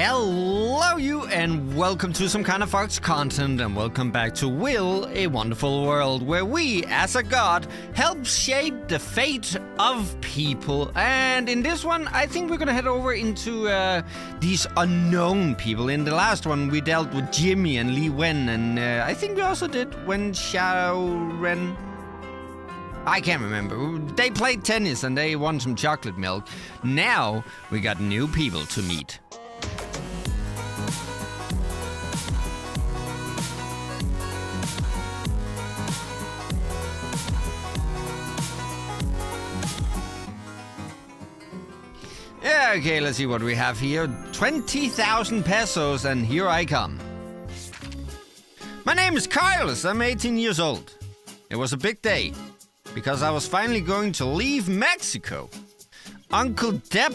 Hello you and welcome to some kind of Fox content and welcome back to Will, a Wonderful World, where we, as a god, help shape the fate of people. And in this one, I think we're gonna head over into these unknown people. In the last one, we dealt with Jimmy and Li Wen, and I think we also did Wen Xiaoren. I can't remember. They played tennis and they won some chocolate milk. Now, we got new people to meet. Yeah, okay, let's see what we have here. 20,000 pesos, and here I come. My name is Carlos. I'm 18 years old. It was a big day, because I was finally going to leave Mexico. Uncle Deb,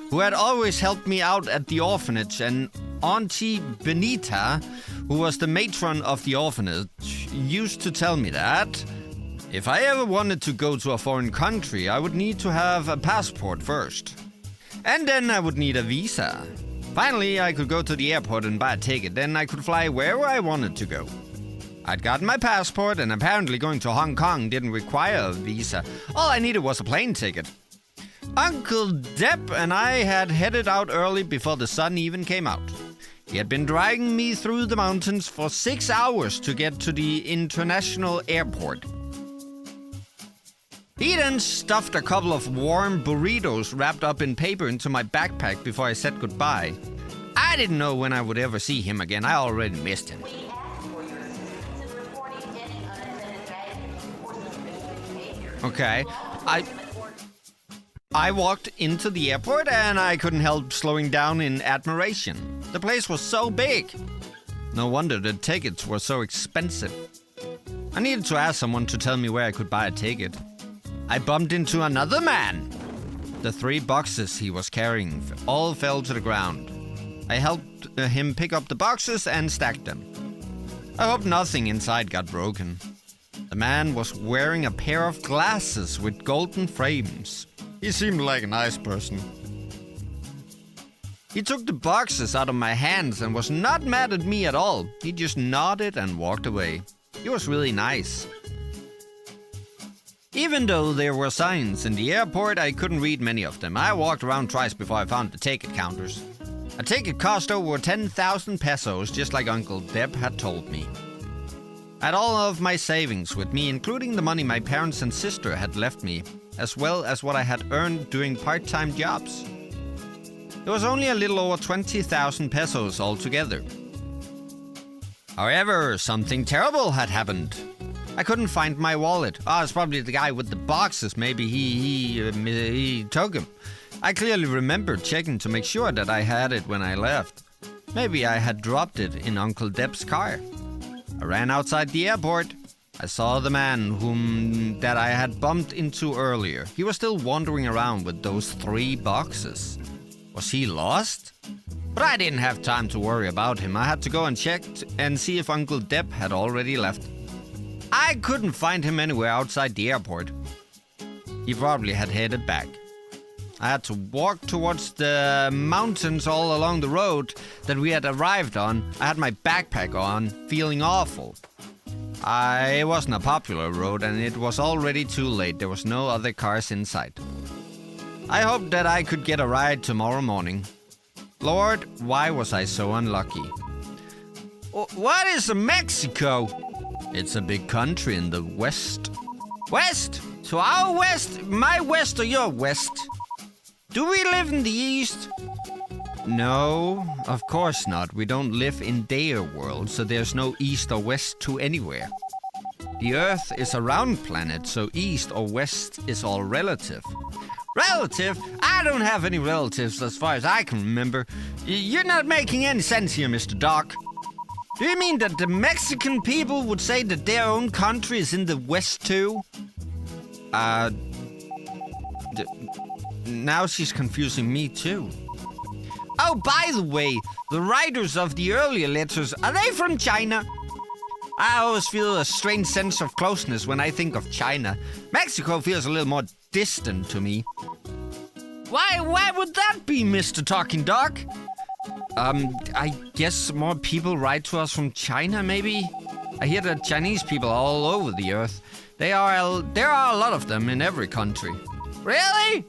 who had always helped me out at the orphanage, and Auntie Benita, who was the matron of the orphanage, used to tell me that if I ever wanted to go to a foreign country, I would need to have a passport first. And then I would need a visa. Finally, I could go to the airport and buy a ticket, then I could fly wherever I wanted to go. I'd gotten my passport, and apparently going to Hong Kong didn't require a visa. All I needed was a plane ticket. Uncle Deb and I had headed out early before the sun even came out. He had been dragging me through the mountains for 6 hours to get to the international airport. He then stuffed a couple of warm burritos wrapped up in paper into my backpack before I said goodbye. I didn't know when I would ever see him again. I already missed him. Okay, I walked into the airport and I couldn't help slowing down in admiration. The place was so big. No wonder the tickets were so expensive. I needed to ask someone to tell me where I could buy a ticket. I bumped into another man. The 3 boxes he was carrying all fell to the ground. I helped him pick up the boxes and stack them. I hope nothing inside got broken. The man was wearing a pair of glasses with golden frames. He seemed like a nice person. He took the boxes out of my hands and was not mad at me at all. He just nodded and walked away. He was really nice. Even though there were signs in the airport, I couldn't read many of them. I walked around twice before I found the ticket counters. A ticket cost over 10,000 pesos, just like Uncle Deb had told me. I had all of my savings with me, including the money my parents and sister had left me, as well as what I had earned doing part-time jobs. It was only a little over 20,000 pesos altogether. However, something terrible had happened. I couldn't find my wallet. It's probably the guy with the boxes. Maybe he took him. I clearly remembered checking to make sure that I had it when I left. Maybe I had dropped it in Uncle Deb's car. I ran outside the airport. I saw the man that I had bumped into earlier. He was still wandering around with those 3 boxes. Was he lost? But I didn't have time to worry about him. I had to go and check and see if Uncle Deb had already left. I couldn't find him anywhere outside the airport. He probably had headed back. I had to walk towards the mountains all along the road that we had arrived on. I had my backpack on, feeling awful. It wasn't a popular road and it was already too late. There was no other cars in sight. I hoped that I could get a ride tomorrow morning. Lord, why was I so unlucky? What is Mexico? It's a big country in the west. West? To our west? My west or your west? Do we live in the east? No, of course not. We don't live in their world, so there's no east or west to anywhere. The Earth is a round planet, so east or west is all relative. Relative? I don't have any relatives as far as I can remember. You're not making any sense here, Mr. Doc. Do you mean that the Mexican people would say that their own country is in the West too? Now she's confusing me too. Oh, by the way, the writers of the earlier letters, are they from China? I always feel a strange sense of closeness when I think of China. Mexico feels a little more distant to me. Why would that be, Mr. Talking Dog? I guess more people write to us from China, maybe? I hear that Chinese people are all over the earth. There are a lot of them in every country. Really?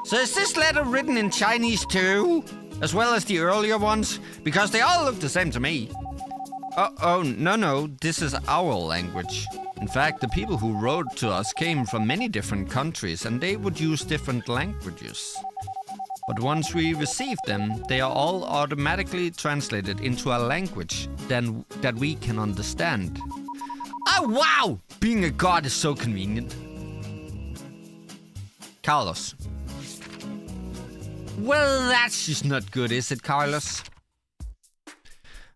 So is this letter written in Chinese too? As well as the earlier ones? Because they all look the same to me. Oh, no, this is our language. In fact, the people who wrote to us came from many different countries and they would use different languages. But once we receive them, they are all automatically translated into a language that we can understand. Oh, wow! Being a god is so convenient. Carlos. Well, that's just not good, is it, Carlos?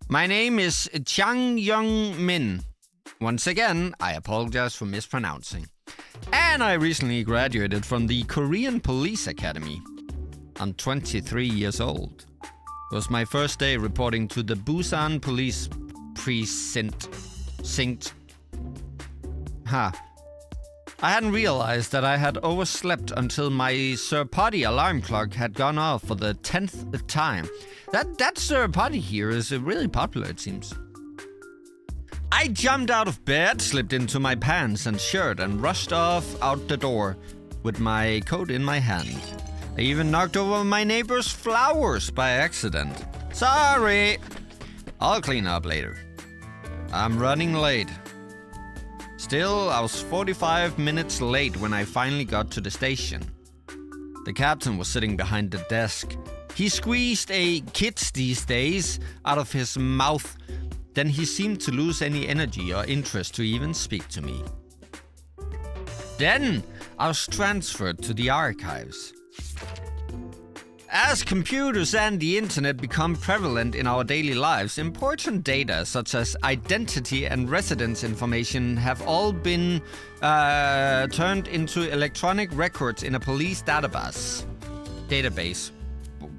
My name is Chang Young Min. Once again, I apologize for mispronouncing. And I recently graduated from the Korean Police Academy. I'm 23 years old. It was my first day reporting to the Busan Police Precinct. I hadn't realized that I had overslept until my Sir Potty alarm clock had gone off for the 10th time. That Sir Potty here is really popular, it seems. I jumped out of bed, slipped into my pants and shirt and rushed off out the door with my coat in my hand. I even knocked over my neighbor's flowers by accident. Sorry! I'll clean up later. I'm running late. Still, I was 45 minutes late when I finally got to the station. The captain was sitting behind the desk. He squeezed a "kids these days" out of his mouth. Then he seemed to lose any energy or interest to even speak to me. Then I was transferred to the archives. As computers and the internet become prevalent in our daily lives, important data such as identity and residence information have all been turned into electronic records in a police database.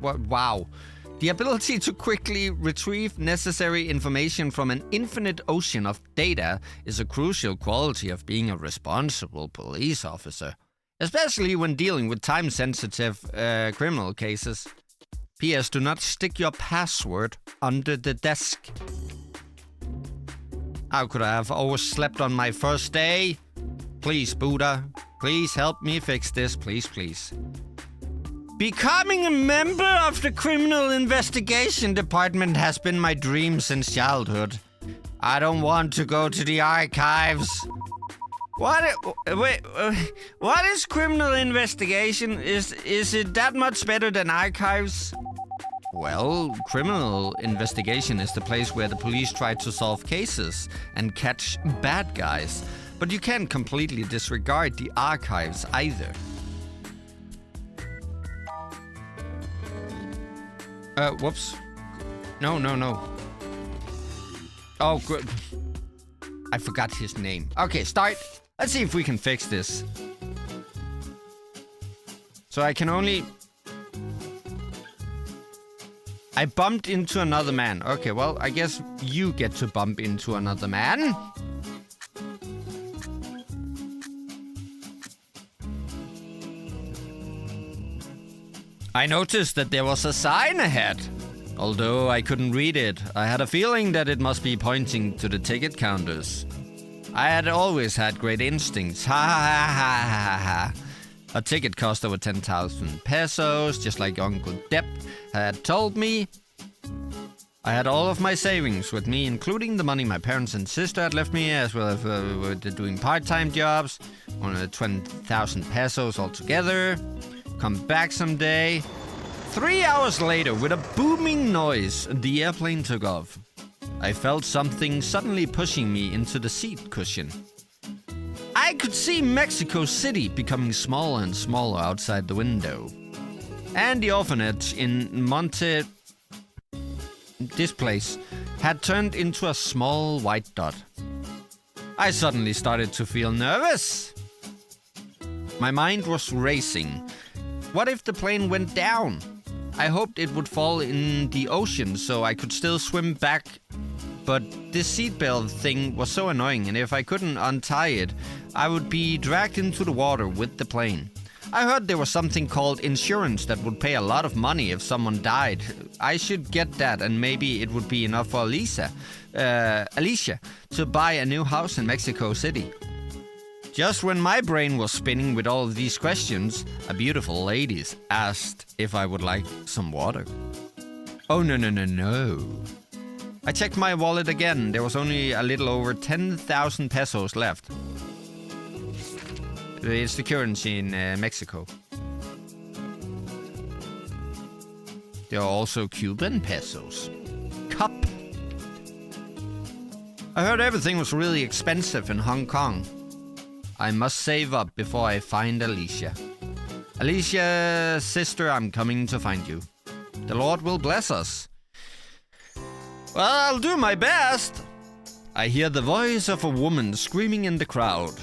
Wow. The ability to quickly retrieve necessary information from an infinite ocean of data is a crucial quality of being a responsible police officer. Especially when dealing with time-sensitive criminal cases. P.S. Do not stick your password under the desk. How could I have overslept on my first day? Please, Buddha. Please help me fix this, please. Becoming a member of the Criminal Investigation Department has been my dream since childhood. I don't want to go to the archives. What is criminal investigation? Is it that much better than archives? Well, criminal investigation is the place where the police try to solve cases and catch bad guys. But you can't completely disregard the archives either. Whoops. No. Oh, good. I forgot his name. Okay, start. Let's see if we can fix this. So I bumped into another man. Okay, well, I guess you get to bump into another man. I noticed that there was a sign ahead. Although I couldn't read it, I had a feeling that it must be pointing to the ticket counters. I had always had great instincts. Ha. A ticket cost over 10,000 pesos, just like Uncle Depp had told me. I had all of my savings with me, including the money my parents and sister had left me, as well as doing part-time jobs. 20,000 pesos altogether. Come back someday. 3 hours later, with a booming noise, the airplane took off. I felt something suddenly pushing me into the seat cushion. I could see Mexico City becoming smaller and smaller outside the window. And the orphanage in Monte... this place had turned into a small white dot. I suddenly started to feel nervous. My mind was racing. What if the plane went down? I hoped it would fall in the ocean so I could still swim back. But this seatbelt thing was so annoying, and if I couldn't untie it, I would be dragged into the water with the plane. I heard there was something called insurance that would pay a lot of money if someone died. I should get that, and maybe it would be enough for Alicia, to buy a new house in Mexico City. Just when my brain was spinning with all of these questions, a beautiful lady asked if I would like some water. Oh, no. I checked my wallet again. There was only a little over 10,000 pesos left. It's the currency in Mexico. There are also Cuban pesos. Cup. I heard everything was really expensive in Hong Kong. I must save up before I find Alicia. Alicia, sister, I'm coming to find you. The Lord will bless us. Well, I'll do my best. I hear the voice of a woman screaming in the crowd.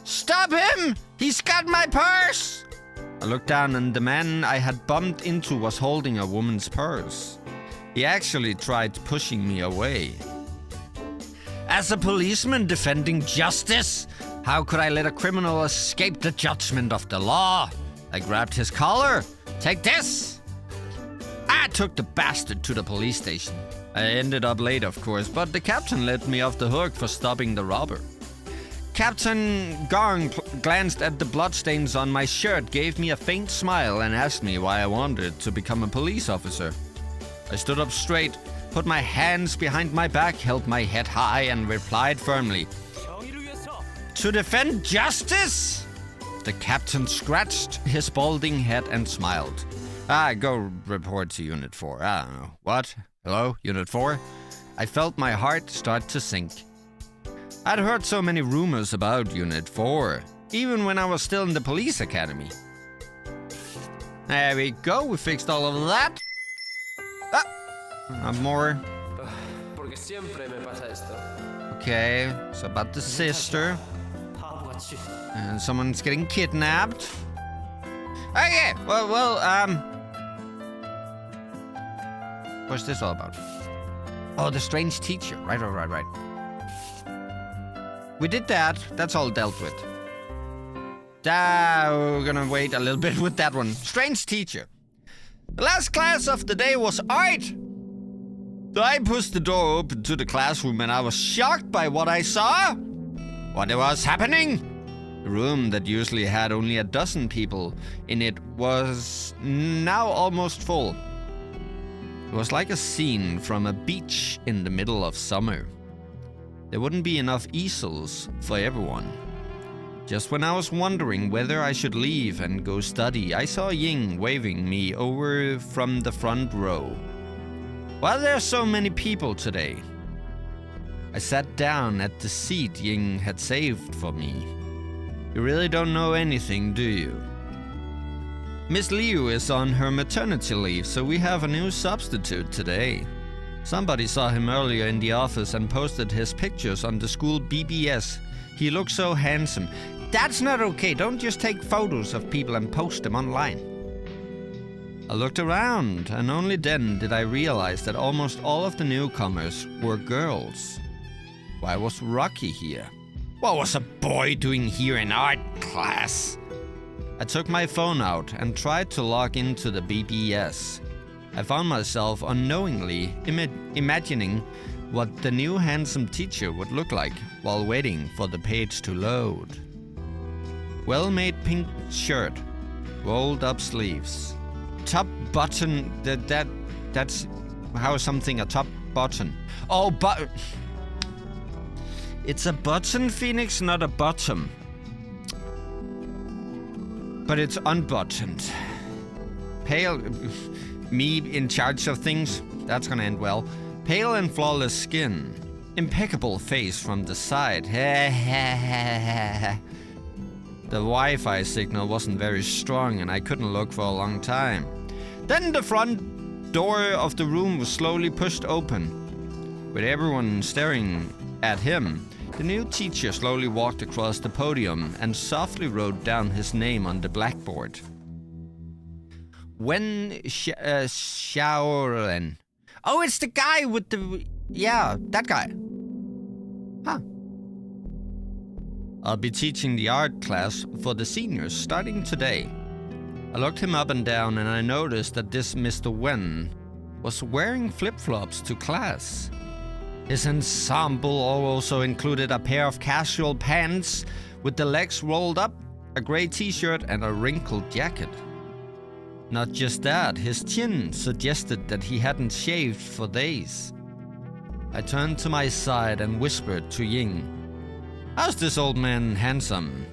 Stop him! He's got my purse! I looked down and the man I had bumped into was holding a woman's purse. He actually tried pushing me away. As a policeman defending justice, how could I let a criminal escape the judgment of the law? I grabbed his collar. Take this! I took the bastard to the police station. I ended up late, of course, but the captain let me off the hook for stopping the robber. Captain Garn glanced at the bloodstains on my shirt, gave me a faint smile, and asked me why I wanted to become a police officer. I stood up straight, put my hands behind my back, held my head high, and replied firmly, To defend justice? The captain scratched his balding head and smiled. Go report to Unit 4. I don't know. What? Hello, Unit 4? I felt my heart start to sink. I'd heard so many rumors about Unit 4, even when I was still in the police academy. There we go, we fixed all of that. More. Okay, so about the sister. And someone's getting kidnapped. Okay, what's this all about? Oh, the strange teacher. Right. We did that. That's all dealt with. We're gonna wait a little bit with that one. Strange teacher. The last class of the day was art. I pushed the door open to the classroom and I was shocked by what I saw. What was happening? The room that usually had only a dozen people in it was now almost full. It was like a scene from a beach in the middle of summer. There wouldn't be enough easels for everyone. Just when I was wondering whether I should leave and go study, I saw Ying waving me over from the front row. Why are there so many people today? I sat down at the seat Ying had saved for me. You really don't know anything, do you? Miss Liu is on her maternity leave, so we have a new substitute today. Somebody saw him earlier in the office and posted his pictures on the school BBS. He looks so handsome. That's not okay. Don't just take photos of people and post them online. I looked around, and only then did I realize that almost all of the newcomers were girls. Why was Rocky here? What was a boy doing here in art class? I took my phone out and tried to log into the BBS. I found myself unknowingly imagining what the new handsome teacher would look like while waiting for the page to load. Well-made pink shirt, rolled up sleeves, top button. That's how something a top button. Oh, but it's a button, Phoenix, not a bottom. But it's unbuttoned. Pale. Me in charge of things? That's gonna end well. Pale and flawless skin. Impeccable face from the side. The Wi-Fi signal wasn't very strong and I couldn't look for a long time. Then the front door of the room was slowly pushed open. With everyone staring at him, the new teacher slowly walked across the podium and softly wrote down his name on the blackboard. Wen Xiaoren. Oh, it's the guy with the... Yeah, that guy. Huh. I'll be teaching the art class for the seniors starting today. I looked him up and down and I noticed that this Mr. Wen was wearing flip-flops to class. His ensemble also included a pair of casual pants with the legs rolled up, a grey t-shirt and a wrinkled jacket. Not just that, his chin suggested that he hadn't shaved for days. I turned to my side and whispered to Ying, "How's this old man handsome?"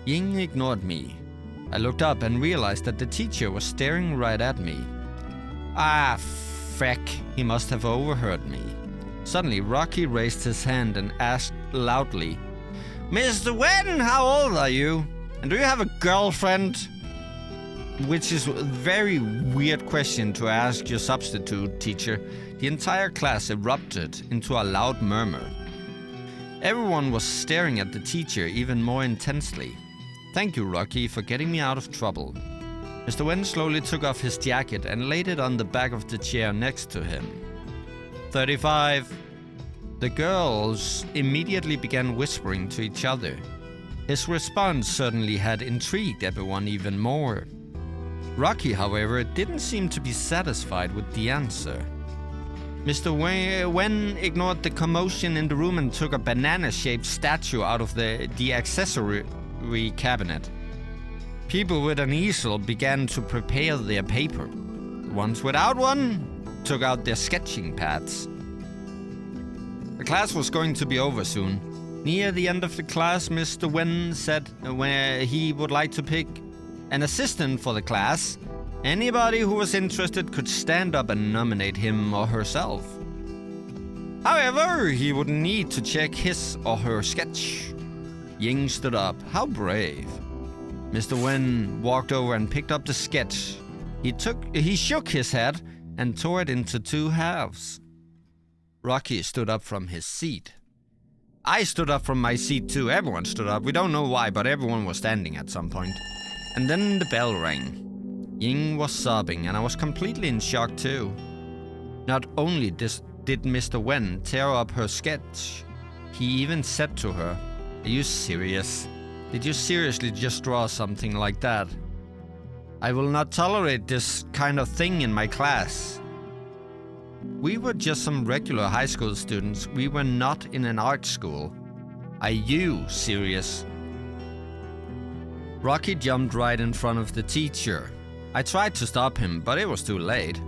Ying ignored me. I looked up and realized that the teacher was staring right at me. Ah, feck, he must have overheard me. Suddenly, Rocky raised his hand and asked loudly, "Mr. Wen, how old are you? And do you have a girlfriend?" Which is a very weird question to ask your substitute teacher. The entire class erupted into a loud murmur. Everyone was staring at the teacher even more intensely. Thank you, Rocky, for getting me out of trouble. Mr. Wen slowly took off his jacket and laid it on the back of the chair next to him. 35. The girls immediately began whispering to each other. His response certainly had intrigued everyone even more. Rocky, however, didn't seem to be satisfied with the answer. Mr. Wen ignored the commotion in the room and took a banana-shaped statue out of the accessory cabinet. People with an easel began to prepare their paper. The ones without one took out their sketching pads. The class was going to be over soon. Near the end of the class, Mr. Wen said he would like to pick an assistant for the class. Anybody who was interested could stand up and nominate him or herself. However, he would need to check his or her sketch. Ying stood up. How brave. Mr. Wen walked over and picked up the sketch. He shook his head and tore it into two halves. Rocky stood up from his seat. I stood up from my seat too. Everyone stood up. We don't know why, but everyone was standing at some point. And then the bell rang. Ying was sobbing, and I was completely in shock too. Not only did Mr. Wen tear up her sketch, he even said to her, "Are you serious? Did you seriously just draw something like that? I will not tolerate this kind of thing in my class." We were just some regular high school students. We were not in an art school. Are you serious? Rocky jumped right in front of the teacher. I tried to stop him, but it was too late.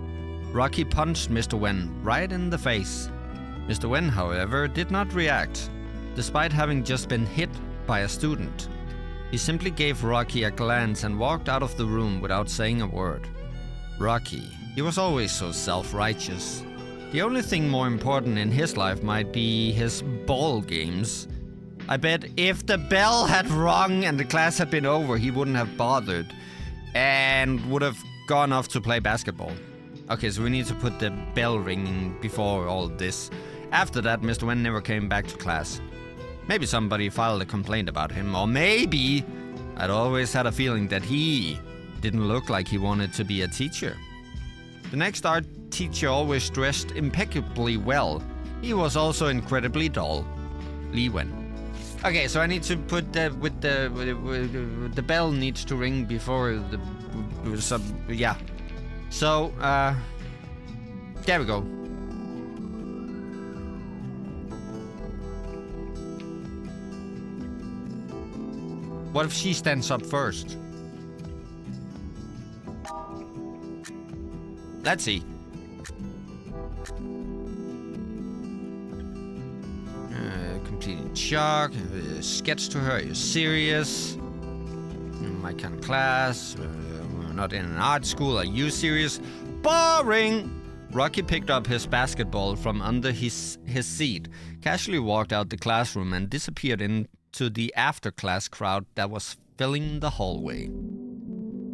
Rocky punched Mr. Wen right in the face. Mr. Wen, however, did not react, despite having just been hit by a student. He simply gave Rocky a glance and walked out of the room without saying a word. Rocky, he was always so self-righteous. The only thing more important in his life might be his ball games. I bet if the bell had rung and the class had been over, he wouldn't have bothered and would have gone off to play basketball. Okay, so we need to put the bell ringing before all this. After that, Mr. Wen never came back to class. Maybe somebody filed a complaint about him, or maybe I'd always had a feeling that he didn't look like he wanted to be a teacher. The next art teacher always dressed impeccably well. He was also incredibly dull. Li Wen. Okay, so I need to put the bell needs to ring before yeah. So, there we go. What if she stands up first? Let's see. Completing shock. Sketch to her. Are you serious? My kind of class. We're not in an art school. Are you serious? Boring! Rocky picked up his basketball from under his seat, casually walked out the classroom and disappeared into the after-class crowd that was filling the hallway.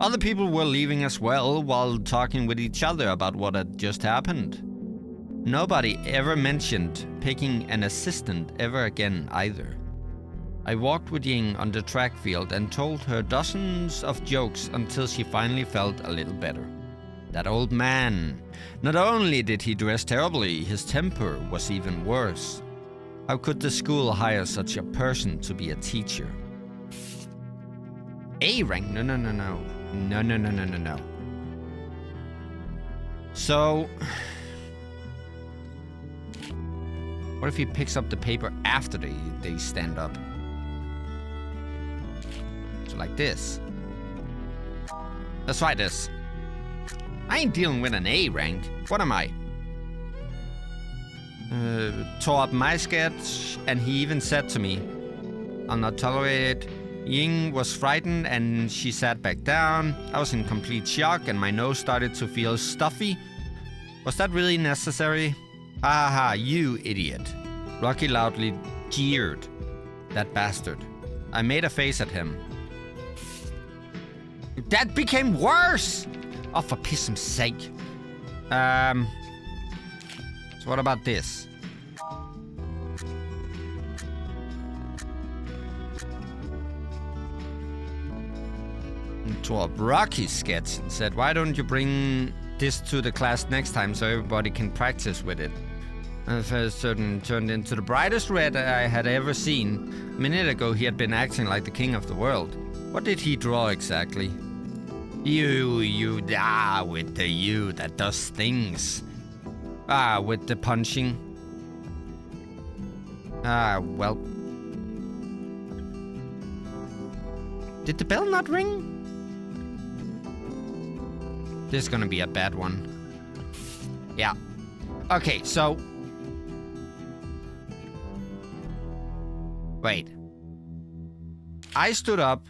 Other people were leaving as well while talking with each other about what had just happened. Nobody ever mentioned picking an assistant ever again either. I walked with Ying on the track field and told her dozens of jokes until she finally felt a little better. That old man. Not only did he dress terribly, his temper was even worse. How could the school hire such a person to be a teacher? A rank? No. No. So... what if he picks up the paper after they stand up? So like this. Let's try this. I ain't dealing with an A rank. What am I? Tore up my sketch, and he even said to me, I'll not tolerate it. Ying was frightened and she sat back down. I was in complete shock and my nose started to feel stuffy. Was that really necessary? Ha ha ha, you idiot. Rocky loudly jeered. That bastard. I made a face at him. That became worse! Oh, for piss's sake. So what about this? Tore up Rocky's sketch and said, why don't you bring this to the class next time so everybody can practice with it? The first turned into the brightest red I had ever seen. A minute ago he had been acting like the king of the world. What did he draw exactly? With the you that does things. With the punching. Well. Did the bell not ring? This is gonna be a bad one. Yeah. Okay, so... wait. I stood up.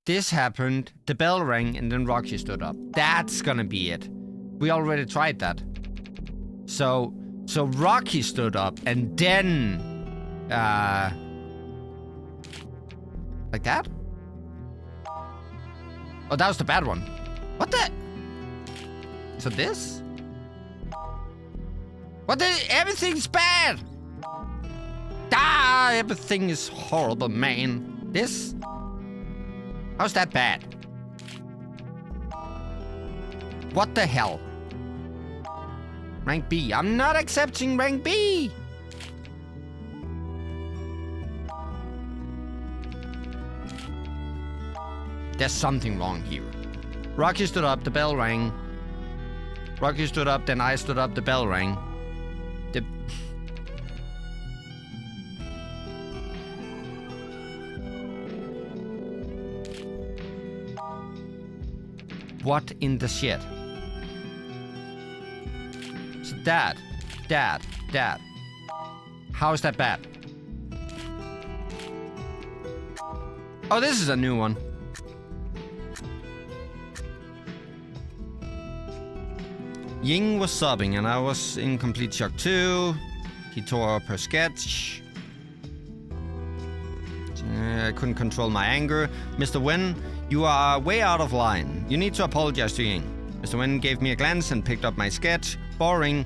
This happened. The bell rang and then Rocky stood up. That's gonna be it. We already tried that. So Rocky stood up and then... like that? Oh, that was the bad one. What the? So this? What the? Everything's bad! Everything is horrible, man. This? How's that bad? What the hell? Rank B. I'm not accepting rank B! There's something wrong here. Rocky stood up, the bell rang. Rocky stood up, then I stood up, the bell rang. What in the shit? So Dad. How is that bad? Oh, this is a new one. Ying was sobbing and I was in complete shock too. He tore up her sketch. I couldn't control my anger. Mr. Wen, you are way out of line. You need to apologize to Ying. Mr. Wen gave me a glance and picked up my sketch. Boring.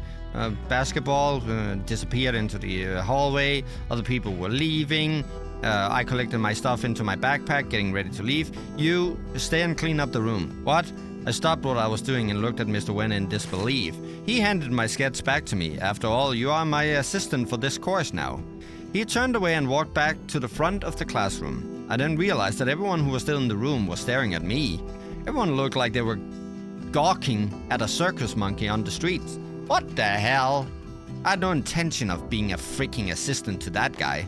Basketball disappeared into the hallway. Other people were leaving. I collected my stuff into my backpack, getting ready to leave. You stay and clean up the room. What? I stopped what I was doing and looked at Mr. Wen in disbelief. He handed my sketch back to me. After all, you are my assistant for this course now. He turned away and walked back to the front of the classroom. I then realized that everyone who was still in the room was staring at me. Everyone looked like they were gawking at a circus monkey on the streets. What the hell? I had no intention of being a freaking assistant to that guy.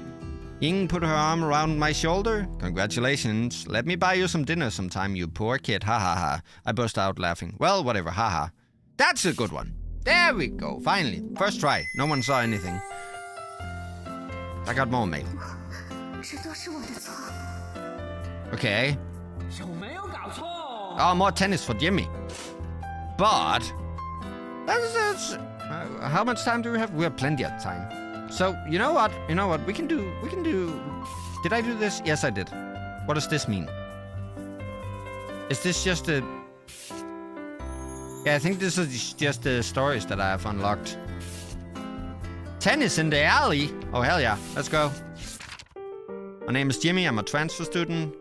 Ying put her arm around my shoulder. Congratulations. Let me buy you some dinner sometime, you poor kid. Ha ha ha. I burst out laughing. Well, whatever. Ha ha. That's a good one. There we go. Finally. First try. No one saw anything. I got more mail. Okay. Oh, more tennis for Jimmy. But... how much time do we have? We have plenty of time. So, you know what? We can do... Did I do this? Yes, I did. What does this mean? Is this just a... Yeah, I think this is just the stories that I have unlocked. Tennis in the alley? Oh, hell yeah. Let's go. My name is Jimmy. I'm a transfer student.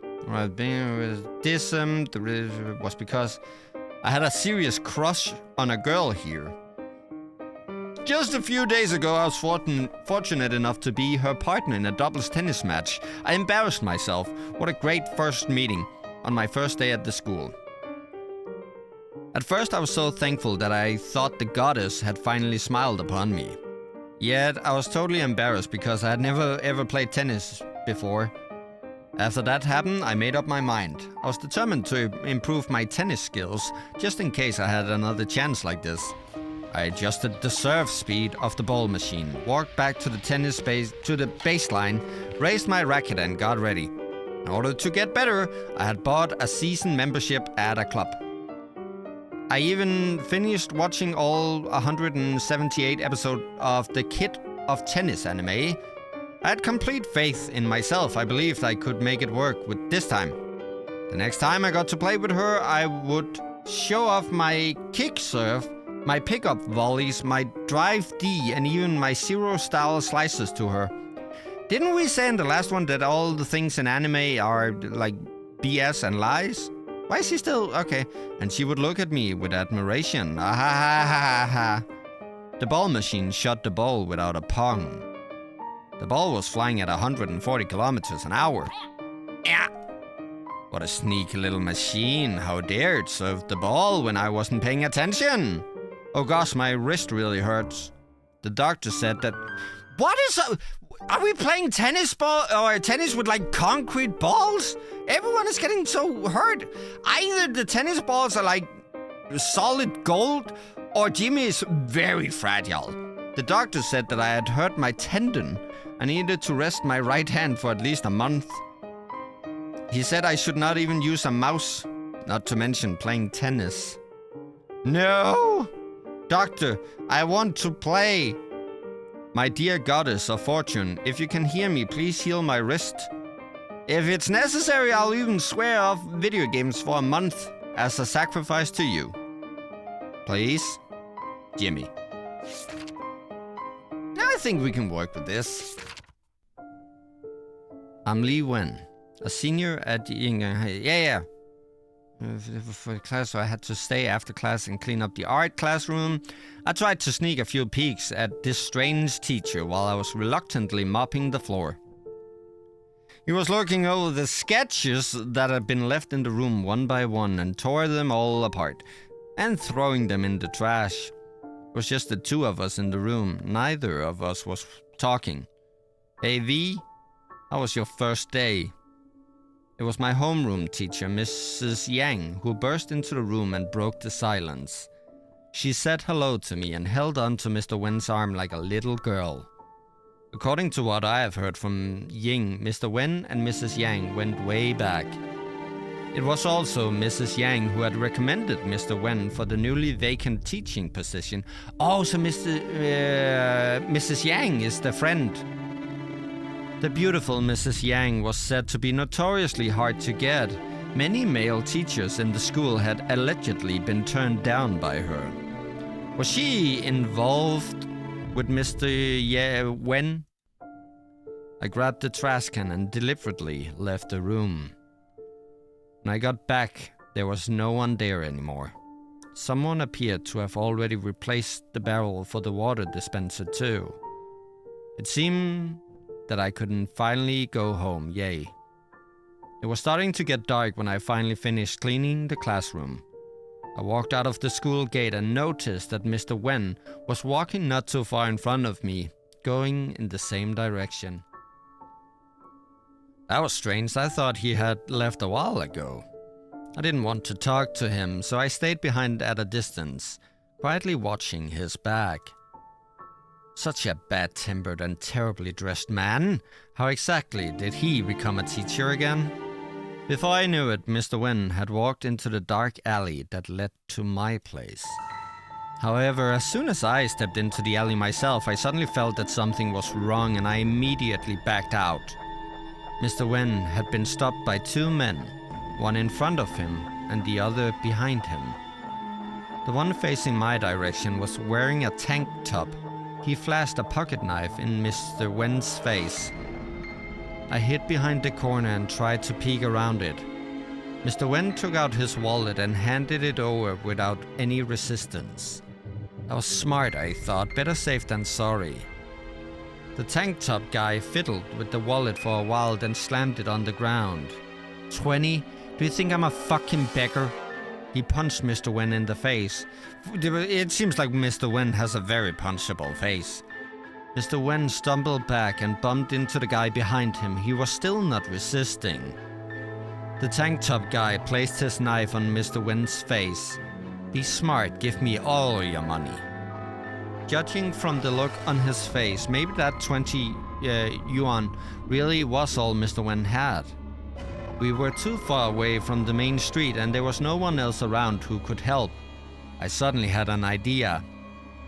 This was because I had a serious crush on a girl here. Just a few days ago, I was fortunate enough to be her partner in a doubles tennis match. I embarrassed myself. What a great first meeting on my first day at the school. At first, I was so thankful that I thought the goddess had finally smiled upon me. Yet, I was totally embarrassed because I had never ever played tennis before. After that happened, I made up my mind. I was determined to improve my tennis skills, just in case I had another chance like this. I adjusted the serve speed of the ball machine, walked back to the baseline, raised my racket and got ready. In order to get better, I had bought a season membership at a club. I even finished watching all 178 episodes of the Kid of Tennis anime. I had complete faith in myself. I believed I could make it work with this time. The next time I got to play with her, I would show off my kick serve, my pickup volleys, my drive D, and even my zero-style slices to her. Didn't we say in the last one that all the things in anime are like BS and lies? Why is he still... Okay. And she would look at me with admiration. Ah ha ha ha ha. The ball machine shot the ball without a pong. The ball was flying at 140 kilometers an hour. Yeah. What a sneaky little machine. How dare it serve the ball when I wasn't paying attention? Oh gosh, my wrist really hurts. The doctor said that... What is... Are we playing tennis with like concrete balls? Everyone is getting so hurt. Either the tennis balls are like solid gold or Jimmy is very fragile. The doctor said that I had hurt my tendon. I needed to rest my right hand for at least a month. He said I should not even use a mouse, not to mention playing tennis. No! Doctor, I want to play. My dear goddess of fortune, if you can hear me, please heal my wrist. If it's necessary, I'll even swear off video games for a month as a sacrifice to you. Please, Jimmy. I think we can work with this. I'm Lee Wen, a senior at Ying. For class, so I had to stay after class and clean up the art classroom. I tried to sneak a few peeks at this strange teacher while I was reluctantly mopping the floor. He was looking over the sketches that had been left in the room one by one and tore them all apart and throwing them in the trash. It was just the two of us in the room. Neither of us was talking. Hey V, how was your first day? It was my homeroom teacher, Mrs. Yang, who burst into the room and broke the silence. She said hello to me and held on to Mr. Wen's arm like a little girl. According to what I have heard from Ying, Mr. Wen and Mrs. Yang went way back. It was also Mrs. Yang who had recommended Mr. Wen for the newly vacant teaching position. Oh, so Mrs. Yang is the friend. The beautiful Mrs. Yang was said to be notoriously hard to get. Many male teachers in the school had allegedly been turned down by her. Was she involved with Mr. Wen? I grabbed the trash can and deliberately left the room. When I got back, there was no one there anymore. Someone appeared to have already replaced the barrel for the water dispenser too. It seemed that I couldn't finally go home, yay. It was starting to get dark when I finally finished cleaning the classroom. I walked out of the school gate and noticed that Mr. Wen was walking not too far in front of me, going in the same direction. That was strange. I thought he had left a while ago. I didn't want to talk to him, so I stayed behind at a distance, quietly watching his back. Such a bad-tempered and terribly dressed man. How exactly did he become a teacher again? Before I knew it, Mr. Wen had walked into the dark alley that led to my place. However, as soon as I stepped into the alley myself, I suddenly felt that something was wrong and I immediately backed out. Mr. Wen had been stopped by two men, one in front of him and the other behind him. The one facing my direction was wearing a tank top. He flashed a pocket knife in Mr. Wen's face. I hid behind the corner and tried to peek around it. Mr. Wen took out his wallet and handed it over without any resistance. That was smart, I thought. Better safe than sorry. The tank top guy fiddled with the wallet for a while, then slammed it on the ground. 20? Do you think I'm a fucking beggar? He punched Mr. Wen in the face. It seems like Mr. Wen has a very punchable face. Mr. Wen stumbled back and bumped into the guy behind him. He was still not resisting. The tank top guy placed his knife on Mr. Wen's face. Be smart, give me all your money. Judging from the look on his face, maybe that 20 yuan really was all Mr. Wen had. We were too far away from the main street and there was no one else around who could help. I suddenly had an idea.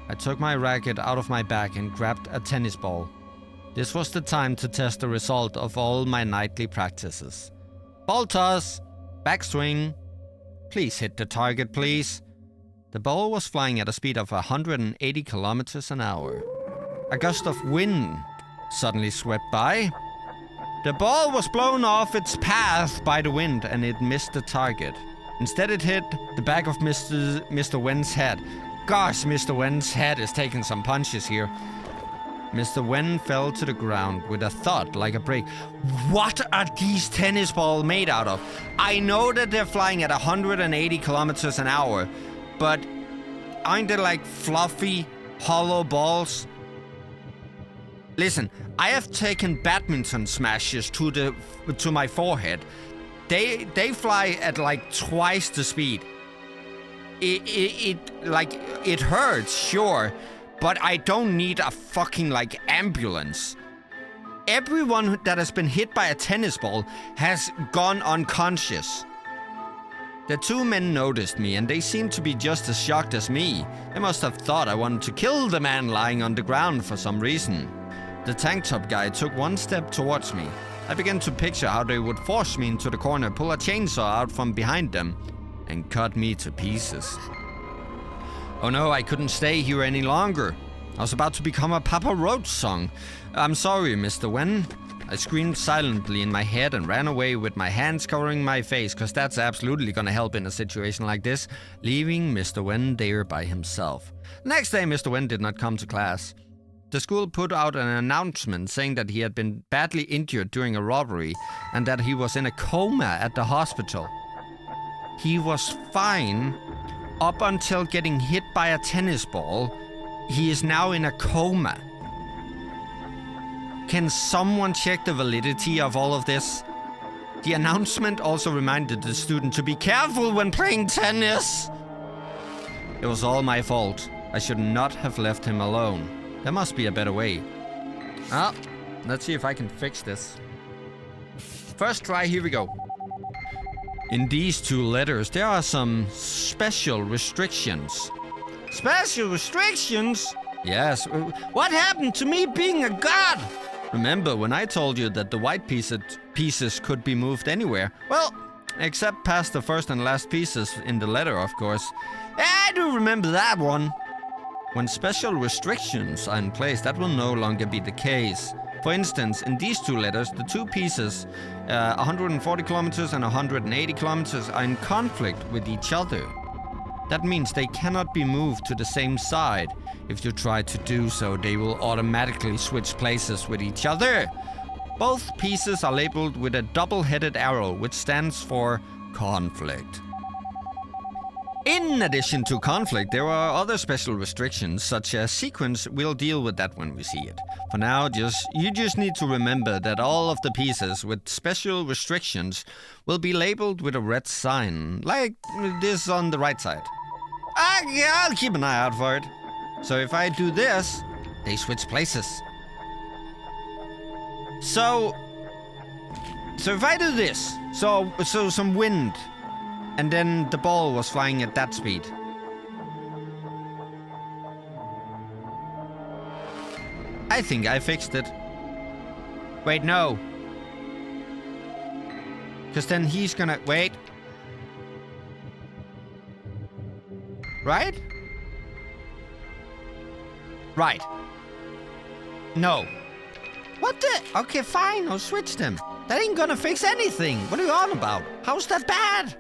I took my racket out of my bag and grabbed a tennis ball. This was the time to test the result of all my nightly practices. Ball toss, backswing. Please hit the target, please. The ball was flying at a speed of 180 kilometers an hour. A gust of wind suddenly swept by. The ball was blown off its path by the wind and it missed the target. Instead it hit the back of Mr. Wen's head. Gosh, Mr. Wen's head is taking some punches here. Mr. Wen fell to the ground with a thud like a brick. What are these tennis balls made out of? I know that they're flying at 180 kilometers an hour, but aren't they like fluffy, hollow balls? Listen, I have taken badminton smashes to my forehead. They fly at like twice the speed. It hurts, sure, but I don't need a fucking like ambulance. Everyone that has been hit by a tennis ball has gone unconscious. The two men noticed me and they seemed to be just as shocked as me. They must have thought I wanted to kill the man lying on the ground for some reason. The tank top guy took one step towards me. I began to picture how they would force me into the corner, pull a chainsaw out from behind them, and cut me to pieces. Oh no, I couldn't stay here any longer. I was about to become a Papa Roach song. I'm sorry, Mr. Wen. I screamed silently in my head and ran away with my hands covering my face, cause that's absolutely gonna help in a situation like this, leaving Mr. Wen there by himself. Next day, Mr. Wen did not come to class. The school put out an announcement saying that he had been badly injured during a robbery and that he was in a coma at the hospital. He was fine up until getting hit by a tennis ball. He is now in a coma. Can someone check the validity of all of this? The announcement also reminded the student to be careful when playing tennis. It was all my fault. I should not have left him alone. There must be a better way. Ah, let's see if I can fix this. First try, here we go. In these two letters, there are some special restrictions. Special restrictions? Yes. What happened to me being a god? Remember when I told you that the white pieces could be moved anywhere? Well, except past the first and last pieces in the letter, of course. I do remember that one. When special restrictions are in place, that will no longer be the case. For instance, in these two letters, the two pieces, 140 kilometers and 180 kilometers, are in conflict with each other. That means they cannot be moved to the same side. If you try to do so, they will automatically switch places with each other. Both pieces are labeled with a double-headed arrow, which stands for conflict. In addition to conflict, there are other special restrictions, such as sequence. We'll deal with that when we see it. For now, you just need to remember that all of the pieces with special restrictions will be labeled with a red sign, like this on the right side. I'll keep an eye out for it. So if I do this, they switch places. So if I do this, so some wind, and then the ball was flying at that speed. I think I fixed it. Wait, no. Because then he's gonna... Wait. Right? Right. No. What the... Okay, fine, I'll switch them. That ain't gonna fix anything. What are you on about? How's that bad?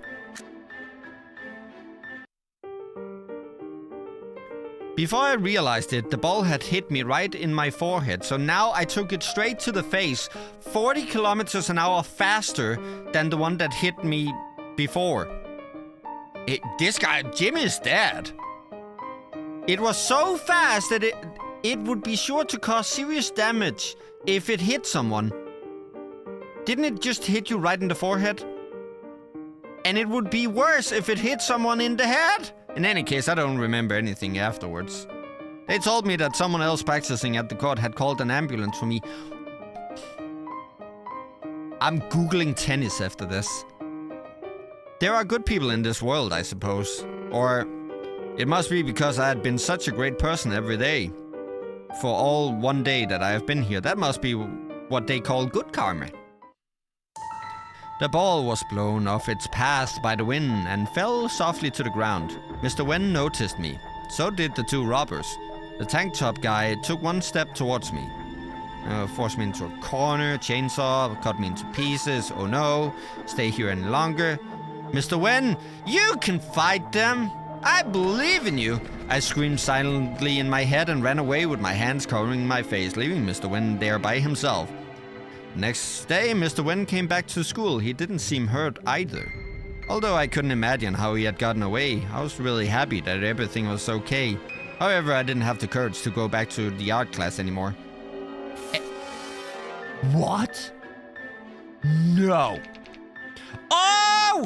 Before I realized it, the ball had hit me right in my forehead, so now I took it straight to the face, 40 kilometers an hour faster than the one that hit me before. This guy, Jim, is dead. It was so fast that it would be sure to cause serious damage if it hit someone. Didn't it just hit you right in the forehead? And it would be worse if it hit someone in the head? In any case, I don't remember anything afterwards. They told me that someone else practicing at the court had called an ambulance for me. I'm Googling tennis after this. There are good people in this world, I suppose. Or it must be because I had been such a great person every day. For all one day that I have been here, that must be what they call good karma. The ball was blown off its path by the wind and fell softly to the ground. Mr. Wen noticed me. So did the two robbers. The tank top guy took one step towards me. Forced me into a corner, chainsaw, cut me into pieces. Oh no, stay here any longer. Mr. Wen, you can fight them. I believe in you. I screamed silently in my head and ran away with my hands covering my face, leaving Mr. Wen there by himself. Next day, Mr. Wen came back to school. He didn't seem hurt either. Although I couldn't imagine how he had gotten away, I was really happy that everything was okay. However, I didn't have the courage to go back to the art class anymore. What? No. Oh!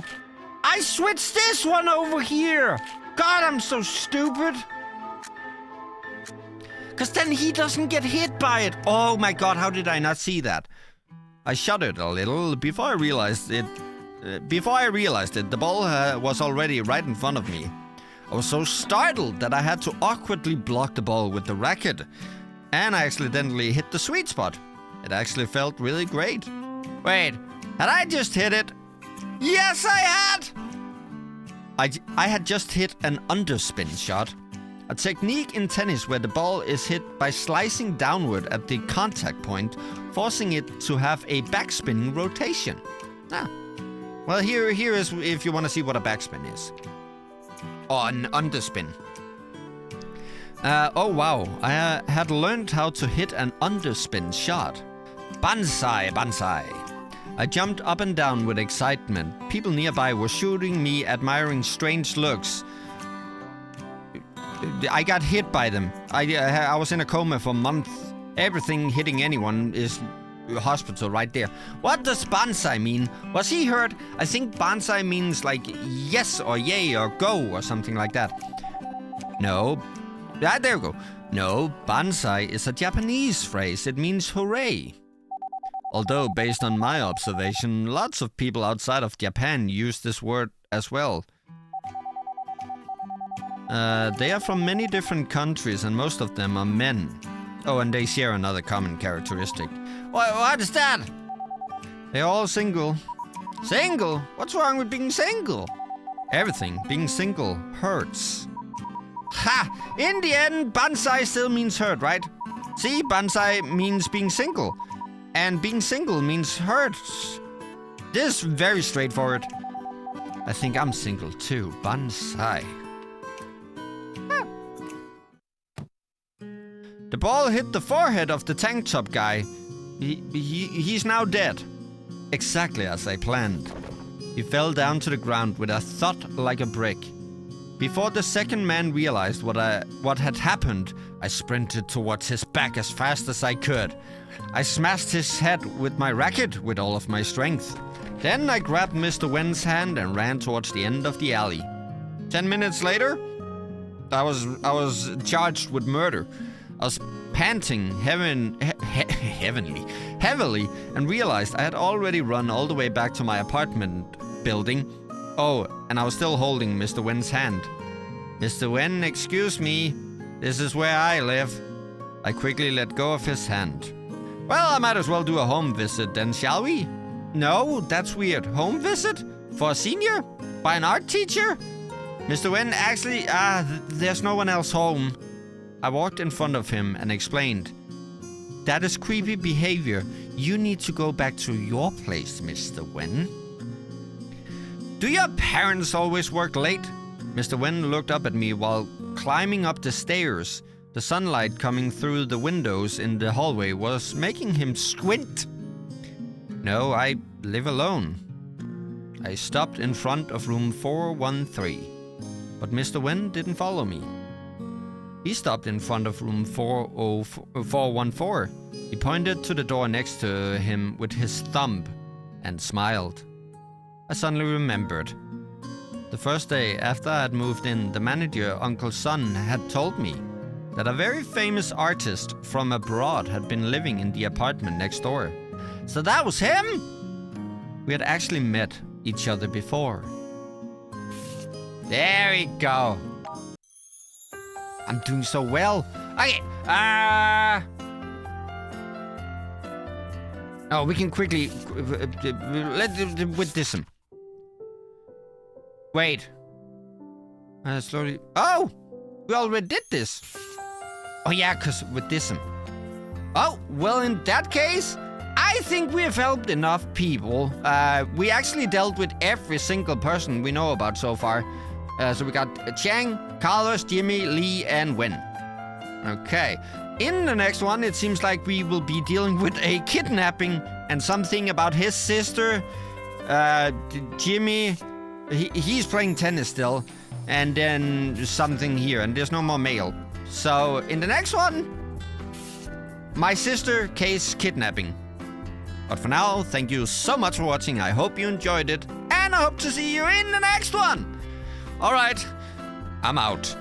I switched this one over here! God, I'm so stupid! Because then he doesn't get hit by it. Oh my god, how did I not see that? I shuddered a little before I realized it. The ball was already right in front of me. I was so startled that I had to awkwardly block the ball with the racket. And I accidentally hit the sweet spot. It actually felt really great. Wait, had I just hit it? Yes, I had! I had just hit an underspin shot. A technique in tennis where the ball is hit by slicing downward at the contact point, forcing it to have a backspinning rotation. Well, here is if you want to see what a backspin is. Or an underspin. Oh wow, I had learned how to hit an underspin shot. Banzai, banzai. I jumped up and down with excitement. People nearby were shooting me admiring strange looks. I got hit by them. I was in a coma for months. Everything hitting anyone is hospital right there. What does banzai mean? Was he hurt? I think banzai means like yes or yay or go or something like that. No. There we go. No, banzai is a Japanese phrase. It means hooray. Although, based on my observation, lots of people outside of Japan use this word as well. They are from many different countries and most of them are men. Oh, and they share another common characteristic. What is that? They're all single. Single? What's wrong with being single? Everything. Being single hurts. Ha! In the end, banzai still means hurt, right? See, banzai means being single. And being single means hurts. This is very straightforward. I think I'm single too. Banzai. The ball hit the forehead of the tank top guy. He's now dead. Exactly as I planned. He fell down to the ground with a thud like a brick. Before the second man realized what had happened, I sprinted towards his back as fast as I could. I smashed his head with my racket with all of my strength. Then I grabbed Mr. Wen's hand and ran towards the end of the alley. 10 minutes later, I was charged with murder. I was panting heavily and realized I had already run all the way back to my apartment building. Oh, and I was still holding Mr. Wen's hand. Mr. Wen, excuse me. This is where I live. I quickly let go of his hand. Well, I might as well do a home visit then, shall we? No, that's weird. Home visit? For a senior? By an art teacher? Mr. Wen, actually, there's no one else home. I walked in front of him and explained. That is creepy behavior. You need to go back to your place, Mr. Wen. Do your parents always work late? Mr. Wen looked up at me while climbing up the stairs. The sunlight coming through the windows in the hallway was making him squint. No, I live alone. I stopped in front of room 413, but Mr. Wen didn't follow me. He stopped in front of room 414. He pointed to the door next to him with his thumb and smiled. I suddenly remembered. The first day after I had moved in, the manager, Uncle Sun, had told me that a very famous artist from abroad had been living in the apartment next door. So that was him? We had actually met each other before. There we go. I'm doing so well. Okay, oh, we can quickly with this one. Wait. Slowly. Oh, we already did this. Oh yeah, cause with this one. Oh, well, in that case, I think we have helped enough people. We actually dealt with every single person we know about so far. So we got Chang, Carlos, Jimmy, Lee, and Wen. Okay. In the next one, it seems like we will be dealing with a kidnapping and something about his sister. Jimmy, he's playing tennis still. And then something here, and there's no more mail. So in the next one, my sister case kidnapping. But for now, thank you so much for watching. I hope you enjoyed it. And I hope to see you in the next one. All right, I'm out.